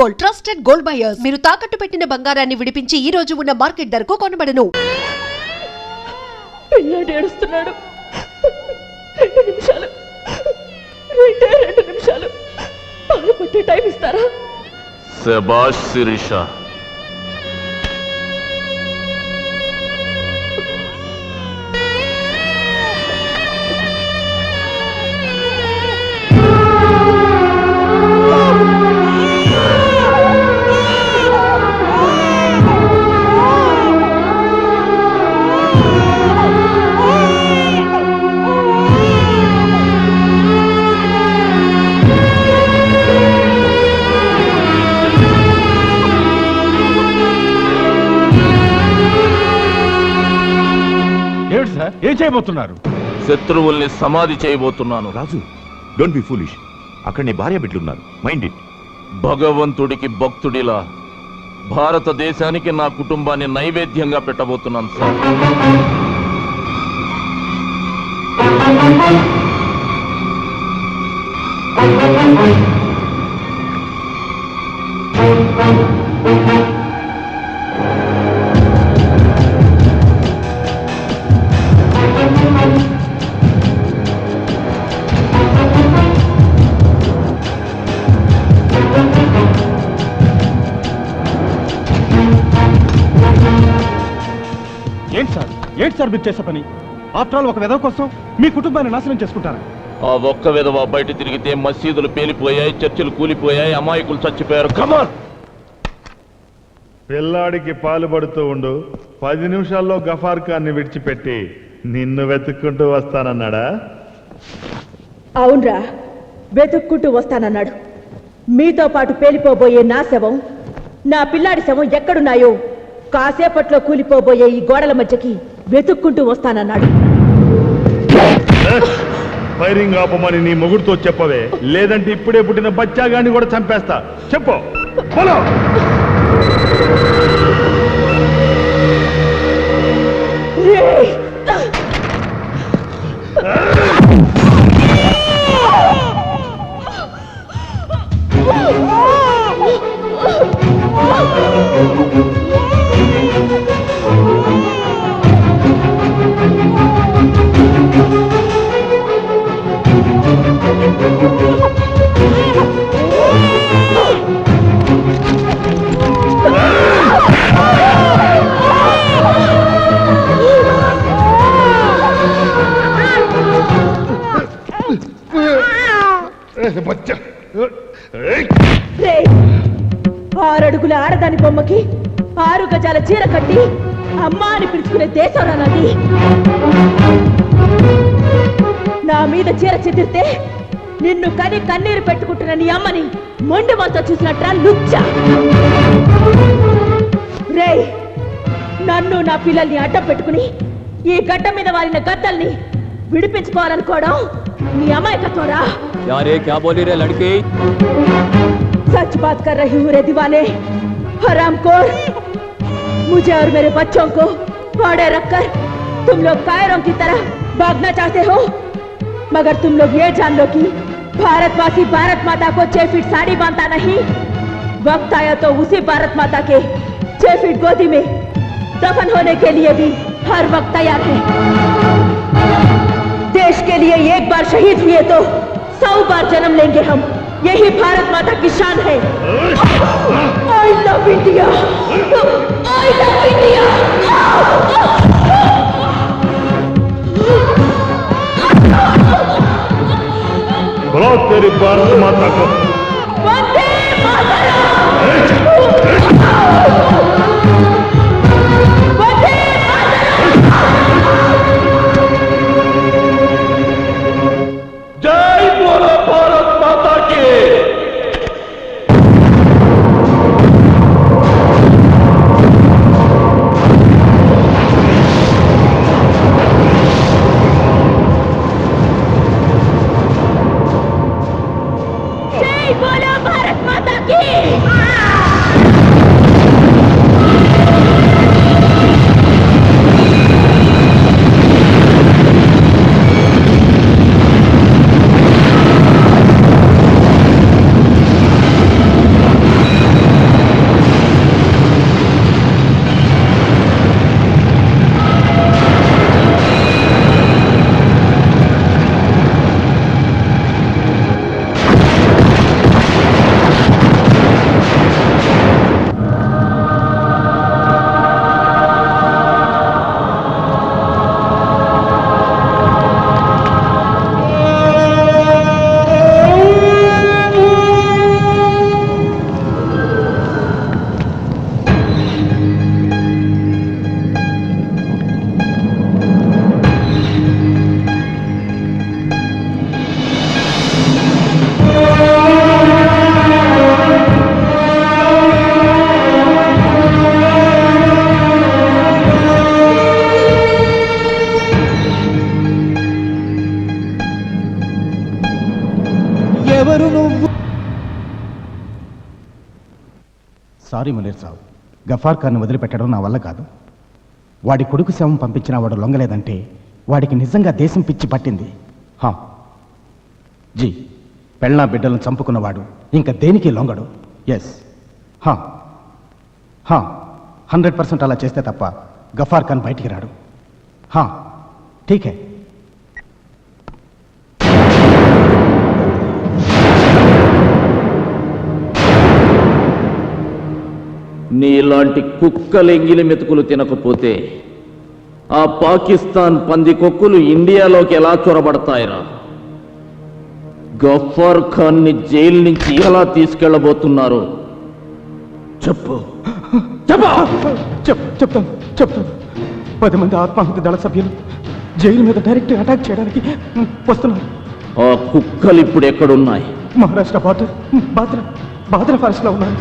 Gold, trusted gold buyers. మీరు తాకట్టు పెట్టిన బంగారాన్ని విడిపించి ఈ రోజు ఉన్న మార్కెట్ ధరకు కొనబడను. పిల్లాడు ఏడుస్తున్నాడు. 2 నిమిషాలు, 2 నిమిషాలు పాలు పట్టే టైం ఇస్తారా? శభాష్ శిరీష. ఏం చేయబోతున్నారు? శత్రువుల్ని సమాధి చేయబోతున్నాను. రాజు, డోంట్ బి ఫూలిష్. అక్కడ నీ భార్య బిడ్డలున్నారు, మైండ్ ఇట్. భగవంతుడికి భక్తుడిలా భారతదేశానికి నా కుటుంబాన్ని నైవేద్యంగా పెట్టబోతున్నాను సార్. ఏంటి సార్ మీరు చేసే పని? ఆఫ్టర్ ఆల్ ఒక విధవ కోసం మీ కుటుంబాన్ని నాశనం చేసుకుంటారా? ఆ ఒక్క విధవ బయట తిరిగితే మసీదులు పేలిపోయాయి, చర్చిలు కూలిపోయాయి, అమాయకులు చచ్చిపోయారు. కమాన్, పిల్లాడికి పాలు పడుతూ ఉండు. 10 నిమిషాల్లో గఫార్ ఖాన్ని విడిచిపెట్టి నిన్ను వెతుక్కుంటూ వస్తానన్నాడా? అవునరా, వెతుక్కుంటూ వస్తానన్నాడు. మీతో పాటు పేలిపోబోయే నా శవం, నా పిల్లాడి శవం ఎక్కడున్నాయో కాసేపట్లో కూలిపోబోయే ఈ గోడల మధ్యకి వెతుక్కుంటూ వస్తానన్నాడు. ఫైరింగ్ ఆపమని నీ మొగుడుతో చెప్పవే, లేదంటే ఇప్పుడే పుట్టిన బచ్చాగాన్ని కూడా చంపేస్తా. చెప్పు. ఆరడుగుల ఆడదాని బొమ్మకి 6 గజాల చీర కట్టి అమ్మా అని పిలుచుకునే దేశం రానది. నా మీద చీర చెదిరితే నిన్ను కని కన్నీరు పెట్టుకుంటున్న నీ అమ్మని మొండి మనతో చూసినట్రా లుచ్చ. రే, నన్ను నా పిల్లల్ని అడ్డం పెట్టుకుని ఈ గడ్డ మీద వారిన గద్దల్ని విడిపించుకోవాలనుకోవడం నీ అమాయకత్వరా. क्या बोली रे लड़की? सच बात कर रही हूँ रे दीवाने, हरामखोर। मुझे और मेरे बच्चों को फाड़े रखकर तुम लोग कायरों की तरह भागना चाहते हो, मगर तुम लोग ये जान लो कि भारतवासी भारत माता को 6 फीट साड़ी बांधता नहीं। वक्त आया तो उसी भारत माता के 6 फीट गोदी में दफन होने के लिए भी हर वक्त तैयार है। देश के लिए एक बार शहीद हुए तो 100 बार जन्म लेंगे हम, यही भारत माता की शान है। I love India, I love India। बोलो तेरी भारत माता को। वंदे मातरम। జై బోలో భారత్ మాతా కి। जय बोलो भारत माता की। సారీ మునీర్ సాబ్, గఫార్ ఖాన్ వదిలిపెట్టడం నా వల్ల కాదు. వాడి కొడుకు శవం పంపించిన వాడు లొంగలేదంటే వాడికి నిజంగా దేశం పిచ్చి పట్టింది. హా జీ, పెళ్ళా బిడ్డలను చంపుకున్నవాడు ఇంకా దేనికి లొంగడు. ఎస్, హా హా 100% అలా చేస్తే తప్ప గఫార్ ఖాన్ బయటికి రాడు. హా ఠీకే. నీలాంటి కుక్కలు ఎంగిలి మెతుకులు తినకపోతే ఆ పాకిస్తాన్ పంది కొక్కులు ఇండియాలోకి ఎలా చొరబడతాయిరా? గఫార్ ఖాన్ ని జైలు నుంచి ఎలా తీసుకెళ్లబోతున్నారు చెప్పు. చెప్తాను 10 మంది ఆత్మాహుతి దళ సభ్యులు జైలు మీద డైరెక్ట్ అటాక్ చేయడానికి వస్తున్నారు. ఆ కుక్కలు ఇప్పుడు ఎక్కడున్నాయి? మహారాష్ట్ర బార్డర్ బాద్రా ఫారెస్ట్ లో ఉన్నారు.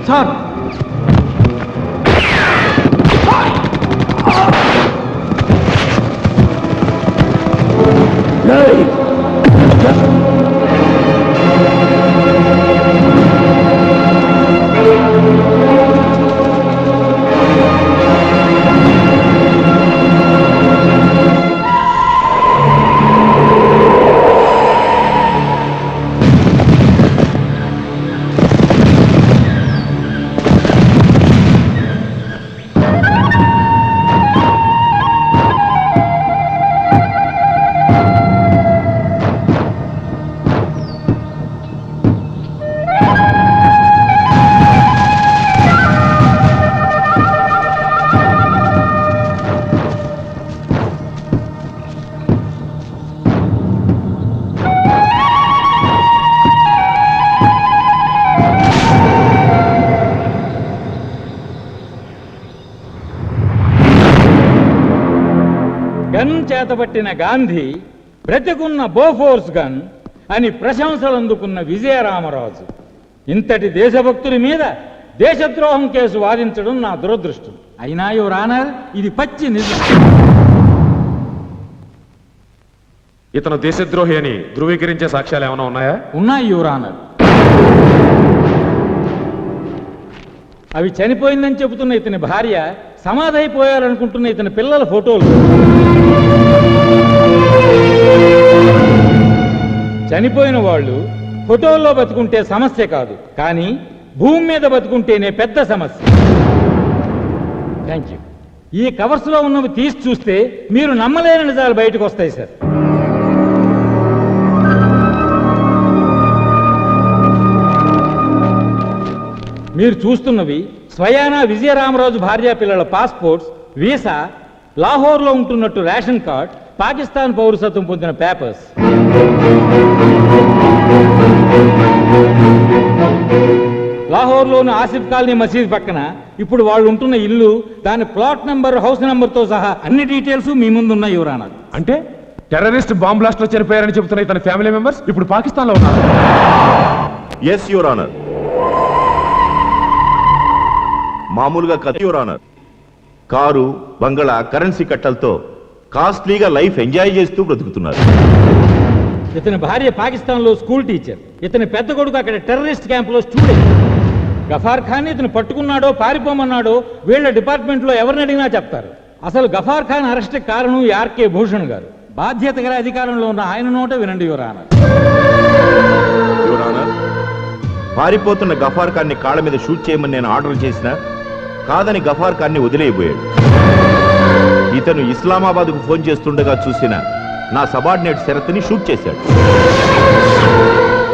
సార్, గన్ చేతబట్టిన గాంధీ బ్రతికున్న బోఫోర్స్ గన్ అని ప్రశంసలు అందుకున్న విజయరామరాజు ఇంతటి దేశభక్తుల మీద దేశద్రోహం కేసు వాదించడం నా దురదృష్టం. అయినా యువర్ ఆనర్, ఇది పచ్చి నిజం. ఇతను దేశద్రోహి అని ధృవీకరించే సాక్ష్యాలు ఏమైనా ఉన్నాయా? ఉన్నాయి యువర్ ఆనర్. అవి చనిపోయిందని చెబుతున్న ఇతని భార్య, సమాధైపోయారనుకుంటున్న ఇతని పిల్లల ఫోటోలు. చనిపోయిన వాళ్ళు ఫోటోల్లో బతుకుంటే సమస్య కాదు, కానీ భూమి మీద బతుకుంటేనే పెద్ద సమస్య. Thank you. ఈ కవర్స్లో ఉన్నవి తీసి చూస్తే మీరు నమ్మలేని నిజాలు బయటకు వస్తాయి సార్. మీరు చూస్తున్నవి స్వయానా విజయరామరాజు భార్యా పిల్లల పాస్పోర్ట్స్, వీసా, లాహోర్లో ఉంటున్నట్టు రేషన్ కార్డ్, పాకిస్తాన్ పౌరసత్వం పొందిన పేపర్స్. లాహోర్లోని ఆసిఫ్ కాలనీ మసీద్ పక్కన ఇప్పుడు వాళ్ళు ఉంటున్న ఇల్లు, దాని ప్లాట్ నెంబర్, హౌస్ నెంబర్తో సహా అన్ని డీటెయిల్స్ మీ ముందు ఉన్నాయి యువర్ ఆనర్. అంటే టెర్రరిస్ట్ బాంబ్ బ్లాస్ట్ లో చనిపోయారని చెబుతున్న ఇతని ఫ్యామిలీ మెంబర్స్ ఇప్పుడు పాకిస్తాన్ లో ఉన్నారు. Yes your honour. మామూలుగా కథ యువర్ ఆనర్. కారు, బంగళా, కరెన్సీ కట్టలతో కాస్ట్లీగా లైఫ్ ఎంజాయ్ చేస్తూ బ్రతుకుతున్నారు. ఇతని భార్య పాకిస్తాన్లో స్కూల్ టీచర్, ఇతని పెద్ద కొడుకు అక్కడ టెర్రరిస్ట్ క్యాంపులో స్టూడెంట్. గఫార్ ఖాన్ ఇతను పట్టుకున్నాడో పారిపోమన్నాడో వీళ్ళ డిపార్ట్మెంట్లో ఎవరిని అడిగినా చెప్తారు. అసలు గఫార్ ఖాన్ అరెస్ట్ కారణం ఆర్కే భూషణ్ గారు. బాధ్యత గల అధికారంలో ఉన్న ఆయన నోట వినండి యువర్ ఆనర్. యువర్ ఆనర్, పారిపోతున్న గఫార్ ఖాన్ని కాళ్ళ మీద షూట్ చేయమని నేను ఆర్డర్ చేసినా కాదని గఫార్ ఖాన్ని వదిలేయబోయాడు. ఇతను ఇస్లామాబాద్కు ఫోన్ చేస్తుండగా చూసిన నా సబార్డినేట్ శరత్ని షూట్ చేశాడు.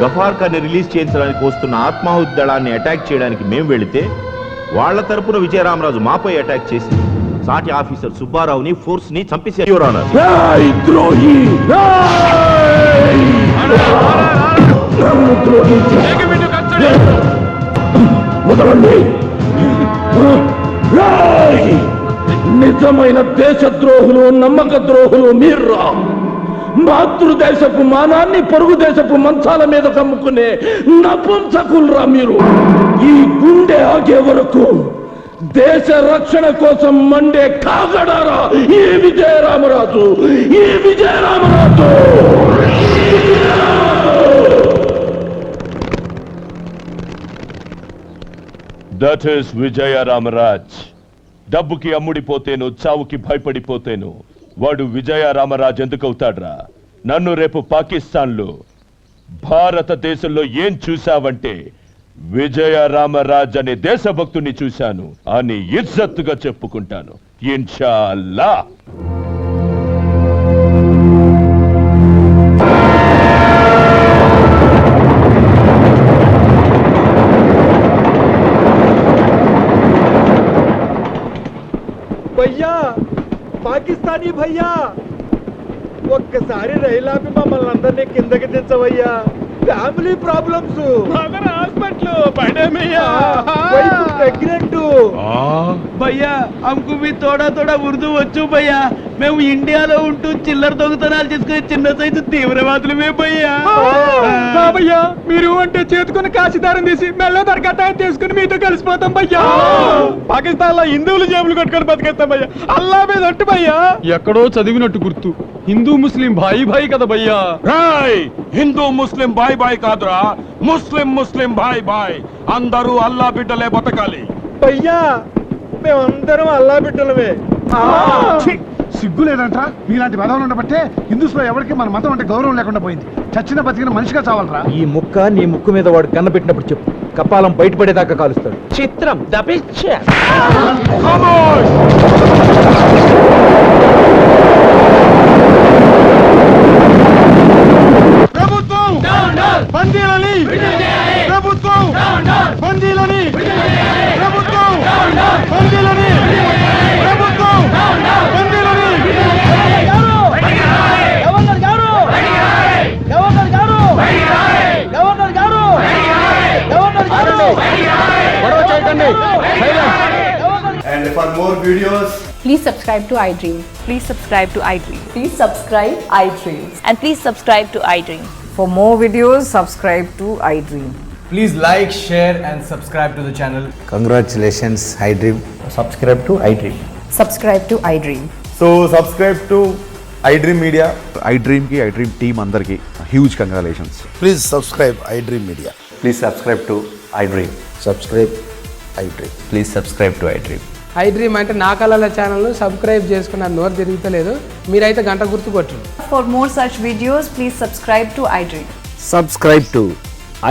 గఫార్ ఖాన్ని రిలీజ్ చేయించడానికి వస్తున్న ఆత్మాహుతి దళాన్ని అటాక్ చేయడానికి మేము వెళితే వాళ్ల తరపున విజయరామరాజు మాపై అటాక్ చేసి సాటి ఆఫీసర్ సుబ్బారావుని ఫోర్స్ ని చంపేశారు యువర్ ఆనర్. నిజమైన దేశద్రోహులు, నమ్మక ద్రోహులు మీర్రా. మాతృదేశపు మానాన్ని పొరుగు దేశపు మంచాల మీద కమ్ముకునే నపుంసకుల్రా మీరు. ఈ గుండె ఆగే వరకు దేశ రక్షణ కోసం మండే కాగడారా ఈ విజయరామరాజు, ఈ విజయరామరాజు. That is విజయరామరాజ్. డబ్బుకి అమ్ముడిపోతేను, చావుకి భయపడిపోతేను వాడు విజయరామరాజ్ ఎందుకు అవుతాడ్రా? నన్ను రేపు పాకిస్తాన్లో, భారతదేశంలో ఏం చూశావంటే విజయరామరాజ్ అనే దేశభక్తుని చూశాను అని ఇజ్జత్తుగా చెప్పుకుంటాను ఇన్షాల్లా. భయ్యా, పాకిస్తానీ భయ్యా, ఒక్కసారి రైలు ఆపి మమ్మల్ని అందరినీ కిందకి తెచ్చవయ్యా. Family problems, hospital, pregnant. భయ్యా హమ్కు మీ తోడా తోడా ఉర్దూ వచ్చు భయ్యా. మేము ఇండియాలో ఉంటూ చిల్లర దొంగతనాలు చేసుకునే చిన్న సైజు తీవ్రవాదులమే భయ్యా. భయ్యా మీరు అంటే చేతుకుని కాశీదారం తీసి మెల్ల దరకతాయం తీసుకుని మీతో కలిసిపోతాం భయ్యా. పాకిస్తాన్ లో హిందువులు జేబులు కట్టుకొని బతికేస్తాం భయ్యా. అల్లా మీద అట్టు భయ్యా. ఎక్కడో చదివినట్టు గుర్తు, హిందూ ముస్లిం భాయి భాయి కదా భయ్యా. హిందూ ముస్లిం బాయ్ బాయ్ కాదురా, ముస్లిం ముస్లిం బాయ్ బాయ్. అందరూ అల్లా బిడ్డలే బతకాలి భయ్యా. మేమందరం అల్లా బిడ్డలమే. సిగ్గు లేదంట్రా మీలాంటి వెధవలు ఉండబట్టే హిందూస్ లో ఎవరికి మన మతం అంటే గౌరవం లేకుండా పోయింది. చచ్చిన బతికిన మనిషిగా చావాలరా. ఈ ముక్క నీ ముక్కు మీద వాడు కన్న పెట్టినప్పుడు చెప్పు, కపాలం బయటపడేదాకా కాలుస్తాడు. చిత్రం దపిచ్చ. ప్రభుత్వం బందీలని, ప్రభుత్వం బందీలని, ప్రభుత్వం బందీలని, ప్రభుత్వం బందీలని. గవర్నర్ గారు, గవర్నర్ గారు, గవర్నర్ గారు, గవర్నర్ గారు, గొడవ చేయకండి. And for more videos, Please subscribe to iDream. Please subscribe to iDream. please subscribe iDream. And please subscribe to iDream. For more videos, subscribe to iDream. Please like, share and subscribe to the channel. Congratulations iDream. Subscribe to iDream. Subscribe to iDream. So subscribe to iDream Media. iDream కి iDream team అందరికి huge congratulations. Please subscribe iDream Media. Please subscribe to iDream. Subscribe iDream. Please subscribe to iDream. iDream అంటే నా కళల channel subscribe చేసుకున్న నోరు తిరుగుతలేదు, మీరైతే గంట గుర్తు కొట్టండి. For more such videos, please subscribe to iDream. Subscribe to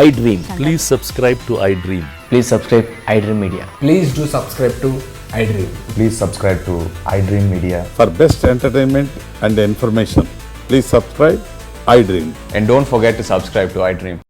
iDream. Please subscribe to iDream. Please subscribe iDream Media. Please do subscribe to iDream. Please subscribe to iDream Media. For best entertainment and information, please subscribe iDream. And don't forget to subscribe to iDream.